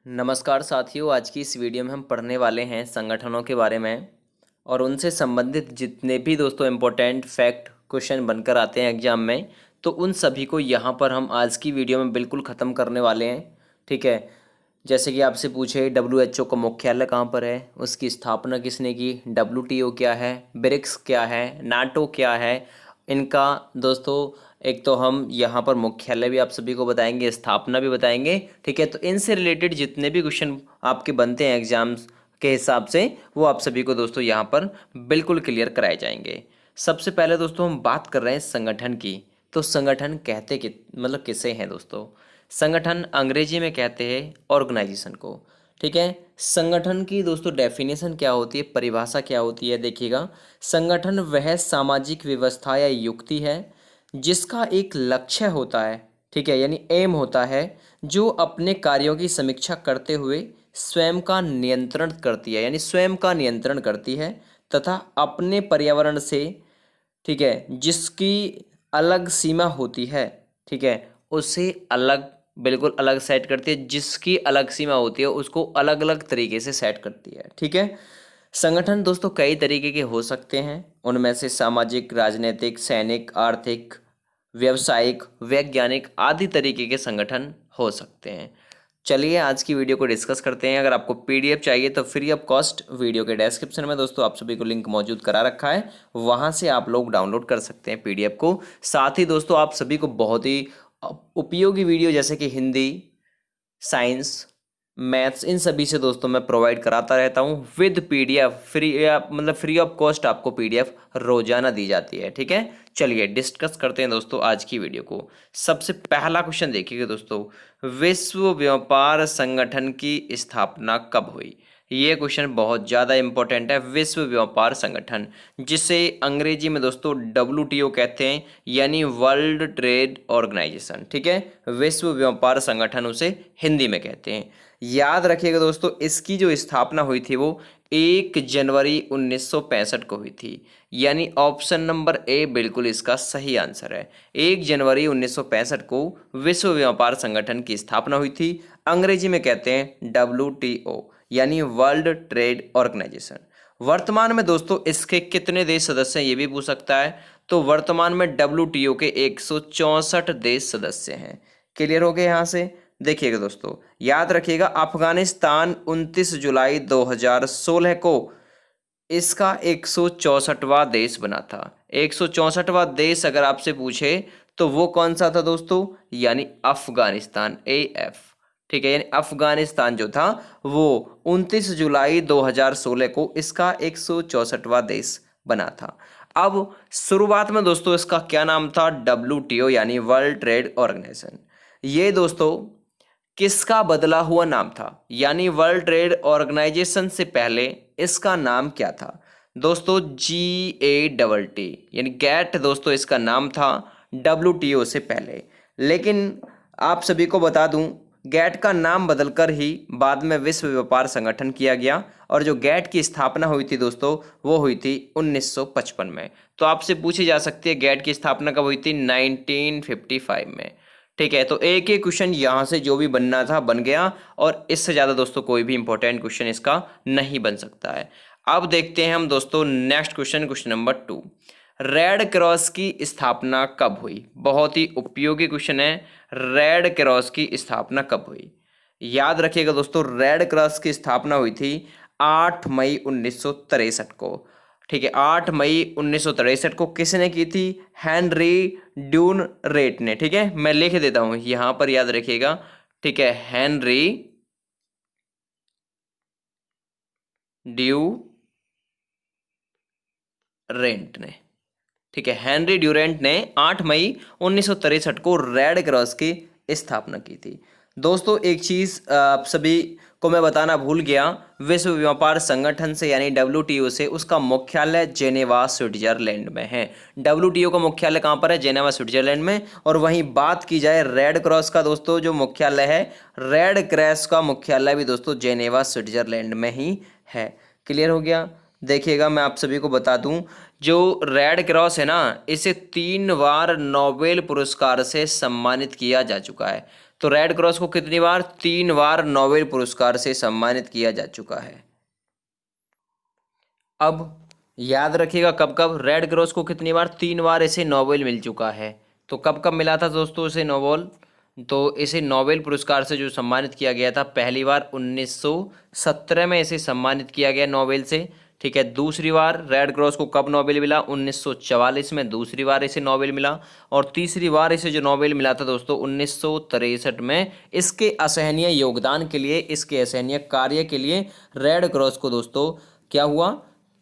नमस्कार साथियों। आज की इस वीडियो में हम पढ़ने वाले हैं संगठनों के बारे में और उनसे संबंधित जितने भी दोस्तों इम्पोर्टेंट फैक्ट क्वेश्चन बनकर आते हैं एग्जाम में, तो उन सभी को यहाँ पर हम आज की वीडियो में बिल्कुल ख़त्म करने वाले हैं। ठीक है। जैसे कि आपसे पूछे WHO का मुख्यालय कहाँ पर है, उसकी स्थापना किसने की, WTO क्या है, ब्रिक्स क्या है, नाटो क्या है, इनका दोस्तों एक तो हम यहाँ पर मुख्यालय भी आप सभी को बताएंगे, स्थापना भी बताएंगे। ठीक है। तो इनसे रिलेटेड जितने भी क्वेश्चन आपके बनते हैं एग्जाम्स के हिसाब से, वो आप सभी को दोस्तों यहाँ पर बिल्कुल क्लियर कराए जाएंगे। सबसे पहले दोस्तों हम बात कर रहे हैं संगठन की। तो संगठन कहते कि मतलब किसे हैं दोस्तों? संगठन अंग्रेजी में कहते हैं ऑर्गेनाइजेशन को। ठीक है। संगठन की दोस्तों डेफिनेशन क्या होती है, परिभाषा क्या होती है, देखिएगा। संगठन वह सामाजिक व्यवस्था या युक्ति है जिसका एक लक्ष्य होता है, ठीक है, यानी एम होता है, जो अपने कार्यों की समीक्षा करते हुए स्वयं का नियंत्रण करती है, यानी स्वयं का नियंत्रण करती है तथा अपने पर्यावरण से, ठीक है, जिसकी अलग सीमा होती है, ठीक है, उसे अलग, बिल्कुल अलग सेट करती है। जिसकी अलग सीमा होती है उसको अलग अलग तरीके से सेट करती है। ठीक है। संगठन दोस्तों कई तरीके के हो सकते हैं, उनमें से सामाजिक, राजनीतिक, सैनिक, आर्थिक, व्यावसायिक, वैज्ञानिक आदि तरीके के संगठन हो सकते हैं। चलिए आज की वीडियो को डिस्कस करते हैं। अगर आपको पीडीएफ चाहिए तो फ्री ऑफ कॉस्ट वीडियो के डिस्क्रिप्शन में दोस्तों आप सभी को लिंक मौजूद करा रखा है, वहां से आप लोग डाउनलोड कर सकते हैं पीडीएफ को। साथ ही दोस्तों आप सभी को बहुत ही उपयोगी वीडियो जैसे कि हिंदी, साइंस, मैथ्स, इन सभी से दोस्तों मैं प्रोवाइड कराता रहता हूँ विद पीडीएफ, फ्री मतलब फ्री ऑफ कॉस्ट आपको पीडीएफ रोजाना दी जाती है। ठीक है। चलिए डिस्कस करते हैं दोस्तों आज की वीडियो को। सबसे पहला क्वेश्चन देखिएगा दोस्तों, विश्व व्यापार संगठन की स्थापना कब हुई? ये क्वेश्चन बहुत ज़्यादा इंपॉर्टेंट है। विश्व व्यापार संगठन, जिसे अंग्रेजी में दोस्तों WTO कहते हैं, यानी वर्ल्ड ट्रेड ऑर्गेनाइजेशन। ठीक है। विश्व व्यापार संगठन उसे हिंदी में कहते हैं। याद रखिएगा दोस्तों, इसकी जो स्थापना हुई थी वो 1 जनवरी 1965 को हुई थी, यानी ऑप्शन नंबर ए बिल्कुल इसका सही आंसर है। 1 जनवरी 1965 को विश्व व्यापार संगठन की स्थापना हुई थी। अंग्रेजी में कहते हैं WTO, यानी वर्ल्ड ट्रेड ऑर्गेनाइजेशन। वर्तमान में दोस्तों इसके कितने देश सदस्य हैं ये भी पूछ सकता है। तो वर्तमान में WTO के 164 देश सदस्य हैं। क्लियर हो गए यहाँ से? देखिएगा दोस्तों, याद रखिएगा, अफगानिस्तान 29 जुलाई 2016 को इसका 164वां देश बना था। 164वां देश अगर आपसे पूछे तो वो कौन सा था दोस्तों? यानी अफगानिस्तान, AF। ठीक है। यानी अफगानिस्तान जो था वो 29 जुलाई 2016 को इसका 164वां देश बना था। अब शुरुआत में दोस्तों इसका क्या नाम था? WTO, यानी वर्ल्ड ट्रेड ऑर्गेनाइजेशन। ये दोस्तों किसका बदला हुआ नाम था? यानी वर्ल्ड ट्रेड ऑर्गेनाइजेशन से पहले इसका नाम क्या था दोस्तों? GATT, यानी गैट दोस्तों इसका नाम था WTO से पहले। लेकिन आप सभी को बता दूं, गैट का नाम बदलकर ही बाद में विश्व व्यापार संगठन किया गया, और जो गैट की स्थापना हुई थी दोस्तों वो हुई थी 1955 में। तो आपसे पूछी जा सकती है गैट की स्थापना कब हुई थी? 1955 में। ठीक है। तो एक एक क्वेश्चन यहाँ से जो भी बनना था बन गया, और इससे ज़्यादा दोस्तों कोई भी इंपॉर्टेंट क्वेश्चन इसका नहीं बन सकता है। अब देखते हैं हम दोस्तों next question, question number 2। Red cross की स्थापना कब हुई? बहुत ही उपयोगी क्वेश्चन है। रेड क्रॉस की स्थापना कब हुई? याद रखिएगा दोस्तों, रेड क्रॉस की स्थापना हुई थी 8 मई 1963 को। ठीक है। 8 मई 1963 को किसने की थी? हेनरी ड्यून रेट ने। ठीक है। मैं लिख देता हूं यहां पर, याद रखिएगा। ठीक है। हेनरी ड्यू रेंट ने, ठीक है, हेनरी ड्यूरेंट ने 8 मई 1963 को रेड क्रॉस की स्थापना की थी। दोस्तों एक चीज़ आप सभी को मैं बताना भूल गया, विश्व व्यापार संगठन से यानी WTO से उसका मुख्यालय जेनेवा स्विट्जरलैंड में है। WTO का मुख्यालय कहाँ पर है? जेनेवा स्विट्जरलैंड में। और वहीं बात की जाए रेड क्रॉस का दोस्तों जो मुख्यालय है, रेड क्रॉस का मुख्यालय भी दोस्तों जेनेवा स्विट्जरलैंड में ही है। क्लियर हो गया? देखिएगा मैं आप सभी को बता दूं, जो रेड क्रॉस है ना, इसे 3 बार नोबेल पुरस्कार से सम्मानित किया जा चुका है। तो रेड क्रॉस को कितनी बार? 3 बार नोबेल पुरस्कार से सम्मानित किया जा चुका है। अब याद रखिएगा कब कब रेड क्रॉस को कितनी बार? 3 बार इसे नोबेल मिल चुका है। तो कब कब मिला था दोस्तों इसे नोबेल? तो इसे नोबेल पुरस्कार से जो सम्मानित किया गया था, पहली बार 1917 में इसे सम्मानित किया गया नोबेल से। ठीक है। दूसरी बार रेड क्रॉस को कब नोबेल मिला? 1944 में दूसरी बार इसे नोबेल मिला। और तीसरी बार इसे जो नोबेल मिला था दोस्तों 1963 में, इसके असहनीय योगदान के लिए, इसके असहनीय कार्य के लिए रेड क्रॉस को दोस्तों क्या हुआ?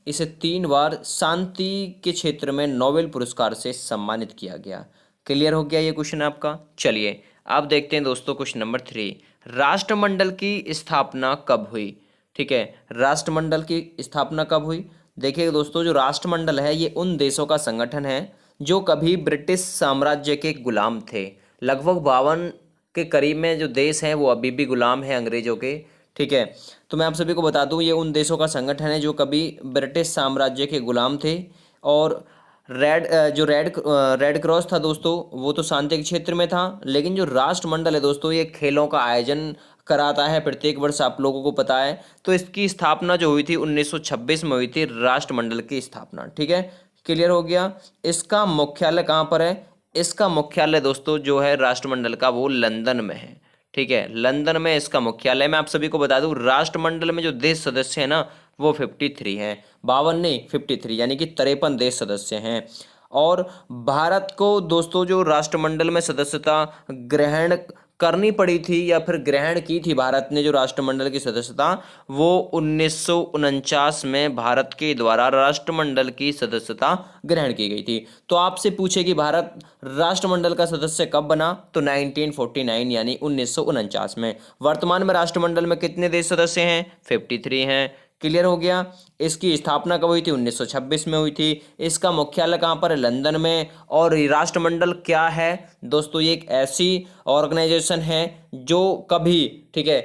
इसे 3 बार शांति के क्षेत्र में नोबेल पुरस्कार से सम्मानित किया गया। क्लियर हो गया ये क्वेश्चन आपका? चलिए आप देखते हैं दोस्तों क्वेश्चन नंबर 3। राष्ट्रमंडल की स्थापना कब हुई? ठीक है, राष्ट्रमंडल की स्थापना कब हुई? देखिए दोस्तों, जो राष्ट्रमंडल है ये उन देशों का संगठन है जो कभी ब्रिटिश साम्राज्य के गुलाम थे। लगभग 52 के करीब में जो देश हैं वो अभी भी गुलाम है अंग्रेजों के। ठीक है, तो मैं आप सभी को बता दूं ये उन देशों का संगठन है जो कभी ब्रिटिश साम्राज्य के गुलाम थे। और रेड क्रॉस था दोस्तों वो तो शांति के क्षेत्र में था, लेकिन जो राष्ट्रमंडल है दोस्तों ये खेलों का आयोजन कराता है प्रत्येक वर्ष, आप लोगों को पता है। तो इसकी स्थापना जो हुई थी 1926 में हुई थी, राष्ट्रमंडल की स्थापना। ठीक है, क्लियर हो गया। इसका मुख्यालय कहाँ पर है? इसका मुख्यालय दोस्तों जो है राष्ट्रमंडल का वो लंदन में है। ठीक है, लंदन में इसका मुख्यालय। मैं आप सभी को बता दूं राष्ट्रमंडल में जो देश सदस्य हैं ना वो 53 हैं, 52 नहीं 53, यानी कि 53 देश सदस्य हैं। और भारत को दोस्तों जो राष्ट्रमंडल में सदस्यता ग्रहण करनी पड़ी थी या फिर ग्रहण की थी भारत ने जो राष्ट्रमंडल की सदस्यता, वो 1949 में भारत के द्वारा राष्ट्रमंडल की सदस्यता ग्रहण की गई थी। तो आपसे पूछे कि भारत राष्ट्रमंडल का सदस्य कब बना, तो 1949 यानी 1949 में। वर्तमान में राष्ट्रमंडल में कितने देश सदस्य हैं? 53 हैं। क्लियर हो गया। इसकी स्थापना कब हुई थी? 1926 में हुई थी। इसका मुख्यालय कहाँ पर है? लंदन में। और राष्ट्रमंडल क्या है दोस्तों? ये एक ऐसी ऑर्गेनाइजेशन है जो कभी, ठीक है,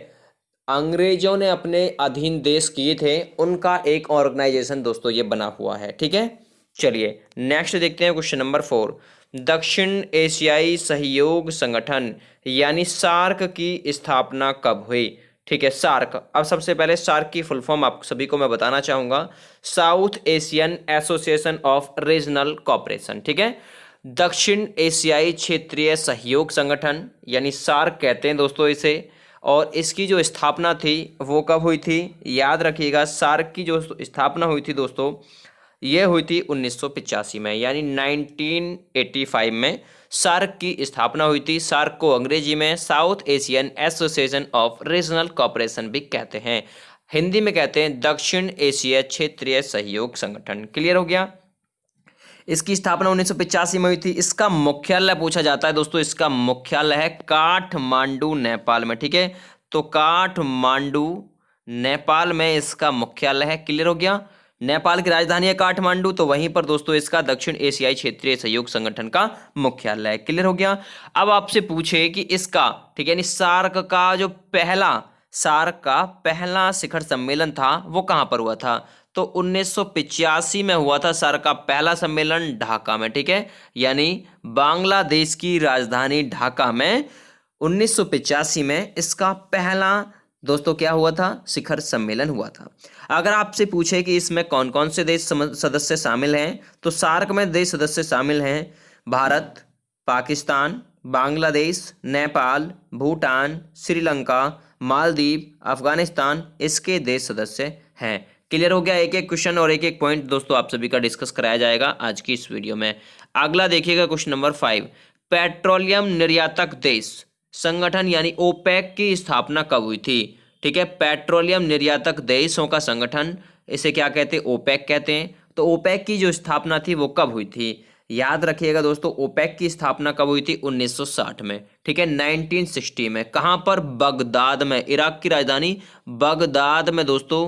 अंग्रेजों ने अपने अधीन देश किए थे, उनका एक ऑर्गेनाइजेशन दोस्तों ये बना हुआ है। ठीक है, चलिए नेक्स्ट देखते हैं क्वेश्चन नंबर 4। दक्षिण एशियाई सहयोग संगठन यानी सार्क की स्थापना कब हुई? ठीक है, सार्क। अब सबसे पहले सार्क की फुल फॉर्म आप सभी को मैं बताना चाहूंगा, south Asian association of regional cooperation. ठीक है, दक्षिण एशियाई क्षेत्रीय सहयोग संगठन यानी सार्क कहते हैं दोस्तों इसे। और इसकी जो स्थापना थी वो कब हुई थी? याद रखिएगा, सार्क की जो स्थापना हुई थी दोस्तों ये हुई थी 1985 में, यानी 1985 में सार्क की स्थापना हुई थी। सार्क को अंग्रेजी में south Asian association of regional cooperation भी कहते हैं, हिंदी में कहते हैं दक्षिण एशिया क्षेत्रीय सहयोग संगठन। क्लियर हो गया। इसकी स्थापना 1985 में हुई थी। इसका मुख्यालय पूछा जाता है दोस्तों, इसका मुख्यालय है काठमांडू नेपाल में। ठीक है, तो काठमांडू नेपाल में इसका मुख्यालय है। क्लियर हो गया। नेपाल की राजधानी है काठमांडू, तो वहीं पर दोस्तों इसका दक्षिण एशियाई क्षेत्रीय सहयोग संगठन का मुख्यालय है। क्लियर हो गया। अब आपसे पूछे कि इसका, ठीक है, यानी सार्क का पहला शिखर सम्मेलन था वो कहां पर हुआ था? तो 1985 में हुआ था सार्क का पहला सम्मेलन ढाका में। ठीक है, यानी बांग्लादेश की राजधानी ढाका में 1985 में इसका पहला दोस्तों क्या हुआ था? शिखर सम्मेलन हुआ था। अगर आपसे पूछे कि इसमें कौन कौन से देश सदस्य शामिल हैं, तो सार्क में देश सदस्य शामिल हैं भारत, पाकिस्तान, बांग्लादेश, नेपाल, भूटान, श्रीलंका, मालदीव, अफगानिस्तान, इसके देश सदस्य हैं। क्लियर हो गया। एक एक क्वेश्चन और एक एक पॉइंट दोस्तों आप सभी का डिस्कस कराया जाएगा आज की इस वीडियो में। अगला देखिएगा क्वेश्चन नंबर 5। पेट्रोलियम निर्यातक देश संगठन यानी ओपेक की स्थापना कब हुई थी? ठीक है, पेट्रोलियम निर्यातक देशों का संगठन, इसे क्या कहते हैं? ओपेक कहते हैं। तो ओपेक की जो स्थापना थी वो कब हुई थी? याद रखिएगा दोस्तों, ओपेक की स्थापना कब हुई थी? 1960 में। ठीक है, 1960 में। कहां पर? बगदाद में, इराक की राजधानी बगदाद में दोस्तों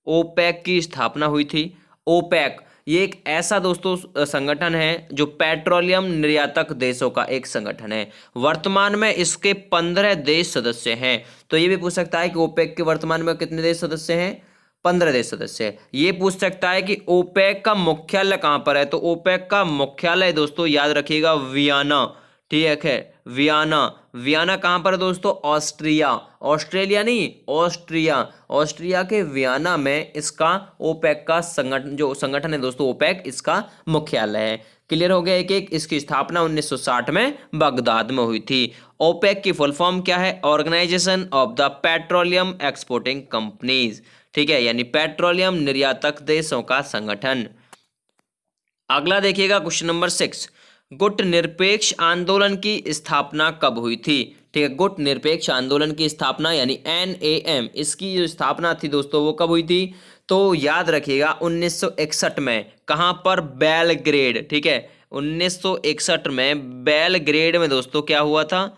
ओपेक की स्थापना हुई थी। ओपेक ये एक ऐसा दोस्तों संगठन है जो पेट्रोलियम निर्यातक देशों का एक संगठन है। वर्तमान में इसके 15 देश सदस्य हैं। तो ये भी पूछ सकता है कि ओपेक के वर्तमान में कितने देश सदस्य हैं? 15 देश सदस्य है। ये पूछ सकता है कि ओपेक का मुख्यालय कहां पर है? तो ओपेक का मुख्यालय दोस्तों याद रखिएगा वियना। ठीक है, वियना। वियना कहाँ पर है दोस्तों? ऑस्ट्रिया। ऑस्ट्रेलिया नहीं, ऑस्ट्रिया। ऑस्ट्रिया के वियना में इसका ओपेक का संगठन, जो संगठन है दोस्तों ओपेक, इसका मुख्यालय है। क्लियर हो गया एक एक। इसकी स्थापना 1960 में बगदाद में हुई थी। ओपेक की फुल फॉर्म क्या है? Organisation of the petroleum exporting companies. ठीक है, यानी पेट्रोलियम निर्यातक देशों का संगठन। अगला देखिएगा क्वेश्चन नंबर 6। गुट निरपेक्ष आंदोलन की स्थापना कब हुई थी? ठीक है, गुट निरपेक्ष आंदोलन की स्थापना यानी NAM, इसकी जो स्थापना थी दोस्तों वो कब हुई थी? तो याद रखिएगा 1961 में। कहां पर? बेलग्रेड। ठीक है, 1961 में बेलग्रेड में दोस्तों क्या हुआ था?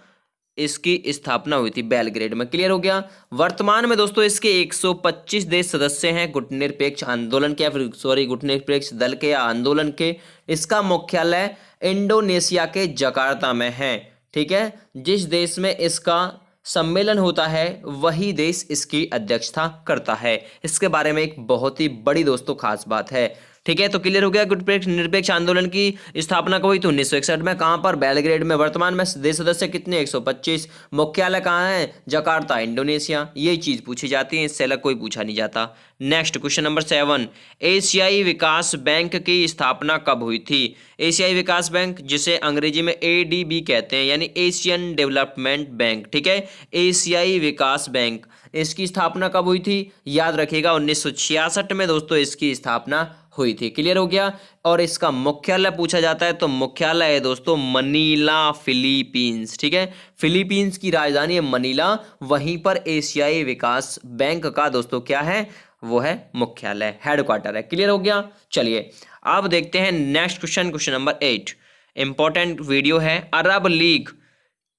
इसकी स्थापना हुई थी बेलग्रेड में। क्लियर हो गया। वर्तमान में दोस्तों इसके 125 देश सदस्य हैं गुटनिरपेक्ष आंदोलन के, या फिर सॉरी गुटनिरपेक्ष दल के या आंदोलन के। इसका मुख्यालय इंडोनेशिया के जकार्ता में है। ठीक है, जिस देश में इसका सम्मेलन होता है वही देश इसकी अध्यक्षता करता है। इसके बारे में एक बहुत ही बड़ी दोस्तों खास बात है। ठीक है, तो क्लियर हो गया। गुट निरपेक्ष आंदोलन की स्थापना कब हुई थी? 1961 में। कहां पर? बेलग्रेड में। वर्तमान में देश सदस्य कितने? 125। मुख्यालय कहां है? Jakarta, Indonesia. ये चीज पूछी जाती है, इससे अलग कोई पूछा नहीं जाता। Next question number 7। एशियाई विकास बैंक की स्थापना कब हुई थी? एशियाई विकास बैंक, जिसे अंग्रेजी में ADB कहते हैं, यानी एशियन डेवलपमेंट बैंक। ठीक है, एशियाई विकास बैंक, इसकी स्थापना कब हुई थी? याद रखिएगा 1966 में दोस्तों इसकी स्थापना हुई थी। क्लियर हो गया। और इसका मुख्यालय पूछा जाता है तो मुख्यालय है दोस्तों मनीला, फिलीपींस। ठीक है, फिलीपींस की राजधानी है मनीला, वहीं पर एशियाई विकास बैंक का दोस्तों क्या है? वो है मुख्यालय, हेडक्वार्टर है। क्लियर हो गया। चलिए अब देखते हैं next question, question number 8। Important video है। अरब लीग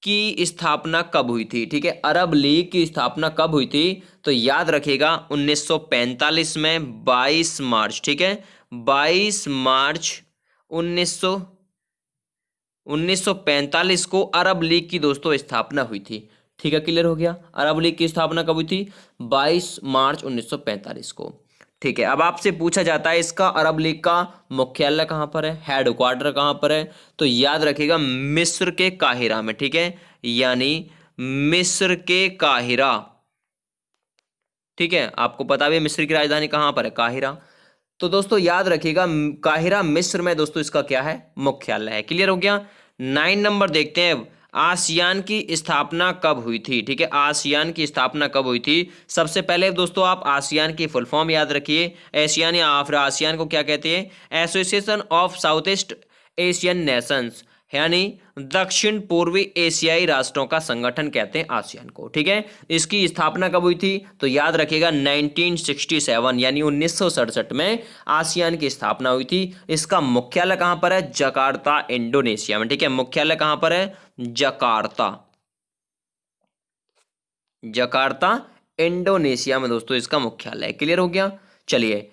की स्थापना कब हुई थी? ठीक है, अरब लीग की स्थापना कब हुई थी? तो याद रखिएगा 1945 में 22 मार्च। ठीक है, 22 मार्च 1945 को अरब लीग की दोस्तों स्थापना हुई थी। ठीक है, क्लियर हो गया। अरब लीग की स्थापना कब हुई थी? 22 मार्च 1945 को। ठीक है, अब आपसे पूछा जाता है इसका अरब लीग का मुख्यालय कहां पर है, हेडक्वार्टर कहां पर है? तो याद रखिएगा मिस्र के काहिरा में। ठीक है, यानी मिस्र के काहिरा। ठीक है, आपको पता भी है मिस्र की राजधानी कहां पर है? काहिरा। तो दोस्तों याद रखिएगा काहिरा मिस्र में दोस्तों इसका क्या है? मुख्यालय है। क्लियर हो गया। 9 नंबर देखते हैं। आसियान की स्थापना कब हुई थी? ठीक है, आसियान की स्थापना कब हुई थी? सबसे पहले दोस्तों आप आसियान की फुल फॉर्म याद रखिए। एशियान या फिर आसियान को क्या कहते हैं? Association of south east Asian Nations, यानी दक्षिण पूर्वी एशियाई राष्ट्रों का संगठन कहते हैं आसियान को। ठीक है, इसकी स्थापना कब हुई थी? तो याद रखिएगा 1967 यानी 1967 में आसियान की स्थापना हुई थी। इसका मुख्यालय कहां पर है? जकार्ता, इंडोनेशिया में। ठीक है, मुख्यालय कहां पर है? जकार्ता, जकार्ता इंडोनेशिया में दोस्तों इसका मुख्यालय है। क्लियर हो गया। चलिए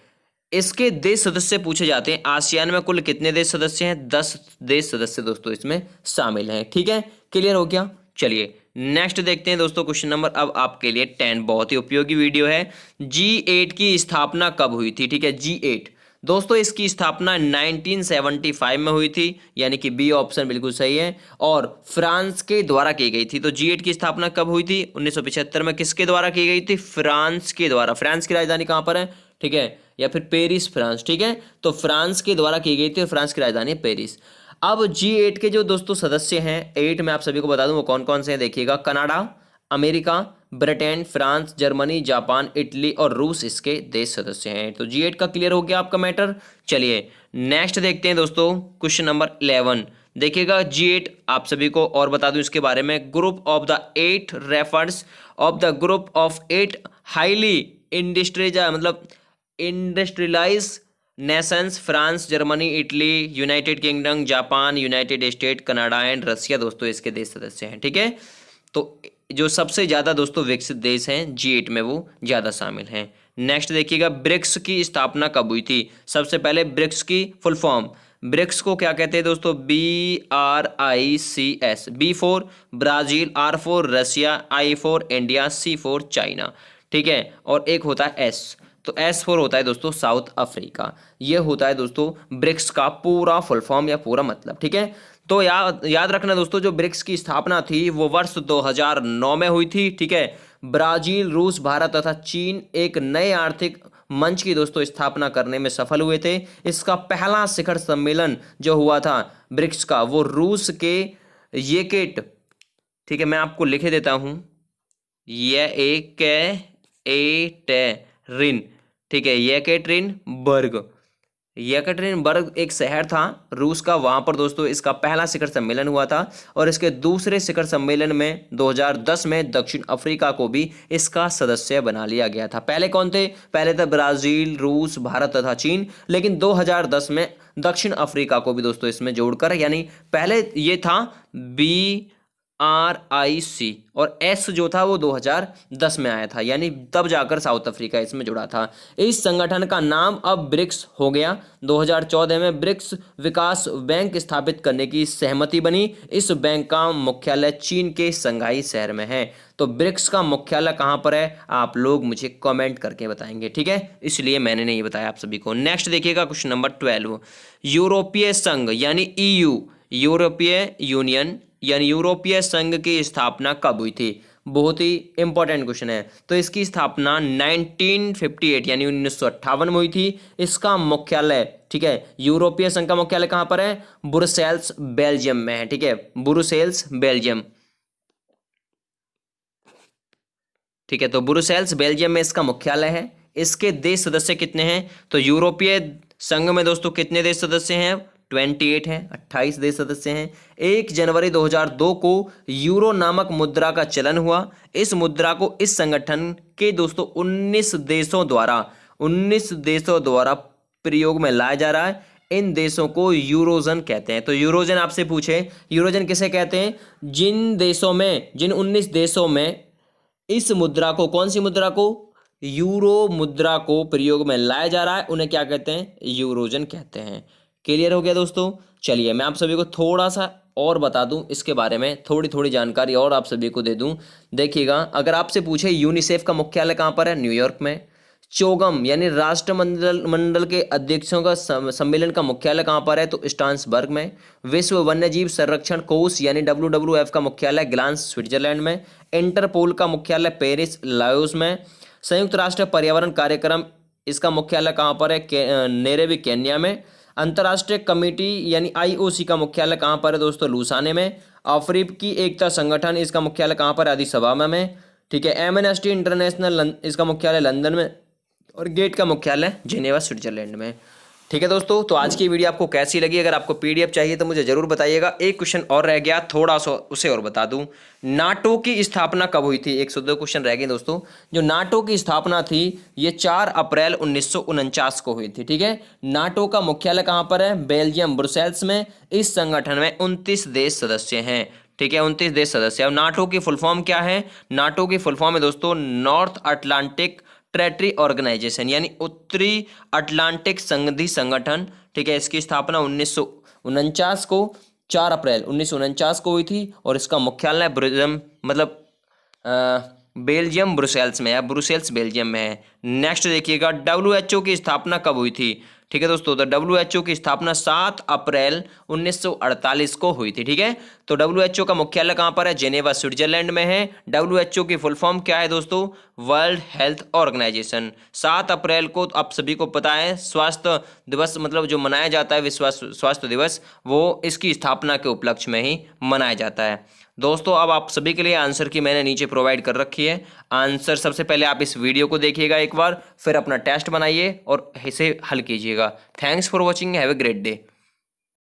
इसके देश सदस्य पूछे जाते हैं। आसियान में कुल कितने देश सदस्य हैं? 10 देश सदस्य दोस्तों इसमें शामिल हैं। ठीक है, क्लियर हो गया। चलिए नेक्स्ट देखते हैं दोस्तों क्वेश्चन नंबर, अब आपके लिए 10, बहुत ही उपयोगी वीडियो है। G8 की स्थापना कब हुई थी? ठीक है, G8 दोस्तों इसकी स्थापना 1975 में हुई थी, यानी कि बी ऑप्शन बिल्कुल सही है, और फ्रांस के द्वारा की गई थी। तो G8 की स्थापना कब हुई थी? 1975 में। किसके द्वारा की गई थी? फ्रांस के द्वारा। फ्रांस की राजधानी कहां पर है? ठीक है, या फिर पेरिस, फ्रांस। ठीक है, तो फ्रांस के द्वारा की गई थी और फ्रांस की राजधानी है पेरिस। अब G8 के जो दोस्तों सदस्य हैं 8 में आप सभी को बता दूं वो कौन कौन से हैं। देखिएगा Canada, America, Britain, France, Germany, Japan, Italy और रूस इसके देश सदस्य हैं। तो G8 का क्लियर हो गया आपका मैटर। चलिए नेक्स्ट देखते हैं दोस्तों क्वेश्चन नंबर 11। देखिएगा G8 आप सभी को और बता दूं इसके बारे में। Group of the 8 refers of the group of 8 highly industrialize nations, France, Germany, Italy, United Kingdom, Japan, United State, Canada and Russia दोस्तों इसके देश सदस्य हैं। ठीक है, तो जो सबसे ज़्यादा दोस्तों विकसित देश हैं G8 में वो ज़्यादा शामिल हैं। नेक्स्ट देखिएगा ब्रिक्स की स्थापना कब हुई थी? सबसे पहले ब्रिक्स की फुल फॉर्म, ब्रिक्स को क्या कहते हैं दोस्तों? BRICS। B for Brazil, R for Russia, I for India, C for China. ठीक है, और एक होता है S, तो S फॉर होता है दोस्तों साउथ अफ्रीका। ये होता है दोस्तों ब्रिक्स का पूरा फुल फॉर्म या पूरा मतलब। ठीक है, तो याद रखना दोस्तों, जो ब्रिक्स की स्थापना थी वो वर्ष 2009 में हुई थी। ठीक है, ब्राजील, रूस, भारत तथा चीन एक नए आर्थिक मंच की दोस्तों स्थापना करने में सफल हुए थे। इसका पहला शिखर सम्मेलन जो हुआ था ब्रिक्स का, वो रूस के येकेट, ठीक है मैं आपको लिखे देता हूं, येकेटेरिन, ठीक है येकेटेरिनबर्ग, येकेटेरिनबर्ग एक शहर था रूस का, वहां पर दोस्तों इसका पहला शिखर सम्मेलन हुआ था। और इसके दूसरे शिखर सम्मेलन में 2010 में दक्षिण अफ्रीका को भी इसका सदस्य बना लिया गया था। पहले कौन थे? पहले था ब्राजील, रूस, भारत तथा चीन, लेकिन 2010 में दक्षिण अफ्रीका को भी दोस्तों इसमें जोड़कर, यानी पहले ये था BRIC और S जो था वो 2010 में आया था, यानी तब जाकर साउथ अफ्रीका इसमें जुड़ा था। इस संगठन का नाम अब ब्रिक्स हो गया। 2014 में ब्रिक्स विकास बैंक स्थापित करने की सहमति बनी। इस बैंक का मुख्यालय चीन के शंघाई शहर में है। तो ब्रिक्स का मुख्यालय कहाँ पर है आप लोग मुझे कमेंट करके बताएंगे, ठीक है, इसलिए मैंने नहीं बताया आप सभी को। नेक्स्ट देखिएगा क्वेश्चन नंबर 12, यूरोपीय संघ यानी EU, यूरोपीय यूनियन यानी यूरोपीय संघ की स्थापना कब हुई थी? बहुत ही इंपॉर्टेंट क्वेश्चन है। तो इसकी स्थापना 1958 यानी 1958 में हुई थी। इसका मुख्यालय, ठीक है, यूरोपीय संघ का मुख्यालय कहां पर है? ब्रुसेल्स, बेल्जियम में है। ठीक है, ब्रुसेल्स, बेल्जियम, ठीक है, तो ब्रुसेल्स बेल्जियम में इसका मुख्यालय है। इसके देश सदस्य कितने हैं? तो यूरोपीय संघ में दोस्तों कितने देश सदस्य हैं? 28 हैं, 28 देश सदस्य हैं। 1 जनवरी 2002 को यूरो नामक मुद्रा का चलन हुआ। इस मुद्रा को इस संगठन के दोस्तों 19 देशों द्वारा प्रयोग में लाया जा रहा है। इन देशों को यूरोजन कहते हैं। तो यूरोजन आपसे पूछे, यूरोजन किसे कहते हैं? जिन 19 देशों में इस मुद्रा को, कौन सी मुद्रा को? यूरो मुद्रा को प्रयोग में लाया जा रहा है, उन्हें क्या कहते हैं? यूरोजन कहते हैं। क्लियर हो गया दोस्तों? चलिए मैं आप सभी को थोड़ा सा और बता दूं इसके बारे में, थोड़ी जानकारी और आप सभी को दे दूं। देखिएगा, अगर आपसे पूछे यूनिसेफ का मुख्यालय कहां पर है? न्यूयॉर्क में। चोगम यानी राष्ट्रमंडल के अध्यक्षों का सम्मेलन का मुख्यालय कहां पर है? तो स्टांसबर्ग में। विश्व वन्यजीव संरक्षण कोष यानी WWF का मुख्यालय ग्लांस, स्विट्जरलैंड में। इंटरपोल का मुख्यालय पेरिस, लाओस में। संयुक्त राष्ट्र पर्यावरण कार्यक्रम, इसका मुख्यालय कहां पर है? नैरोबी, केन्या में। अंतर्राष्ट्रीय कमेटी यानी IOC का मुख्यालय कहां पर है दोस्तों? लुसाने में। अफ्रीकी एकता संगठन, इसका मुख्यालय कहां पर है? अदीस अबाबा में। ठीक है, एमनेस्टी इंटरनेशनल, इसका मुख्यालय लंदन में। और गेट का मुख्यालय जिनेवा, स्विट्जरलैंड में। ठीक है दोस्तों, तो आज की वीडियो आपको कैसी लगी? अगर आपको PDF चाहिए तो मुझे जरूर बताइएगा। एक क्वेश्चन और रह गया, थोड़ा सा उसे और बता दूं। नाटो की स्थापना कब हुई थी? 102 क्वेश्चन रह गए दोस्तों। जो नाटो की स्थापना थी ये 4 अप्रैल 1949 को हुई थी। ठीक है, नाटो का मुख्यालय कहां पर है? बेल्जियम, ब्रुसेल्स में। इस संगठन में 29 देश सदस्य हैं। ठीक है, 29 देश सदस्य। अब नाटो की फुल फॉर्म क्या है? नाटो की फुल फॉर्म है दोस्तों नॉर्थ अटलांटिक ट्रेटरी ऑर्गेनाइजेशन, यानी उत्तरी अटलांटिक संधि संगठन। ठीक है, इसकी स्थापना 1949 को, 4 अप्रैल 1949 को हुई थी। और इसका मुख्यालय बेल्जियम, ब्रुसेल्स में है। ब्रुसेल्स बेल्जियम में है। नेक्स्ट देखिएगा, WHO की स्थापना कब हुई थी? ठीक है दोस्तों, तो WHO की स्थापना 7 अप्रैल 1948 को हुई थी। ठीक है, तो WHO का मुख्यालय कहां पर है? जेनेवा, स्विट्जरलैंड में है। WHO की फुल फॉर्म क्या है दोस्तों? World health organisation. 7 अप्रैल को आप सभी को पता है स्वास्थ्य दिवस, मतलब जो मनाया जाता है विश्व स्वास्थ्य दिवस, वो इसकी स्थापना के उपलक्ष्य में ही मनाया जाता है। दोस्तों अब आप सभी के लिए आंसर की मैंने नीचे प्रोवाइड कर रखी है। आंसर सबसे पहले आप इस वीडियो को देखिएगा एक बार, फिर अपना टेस्ट बनाइए और इसे हल कीजिएगा। Thanks for watching, have a great day.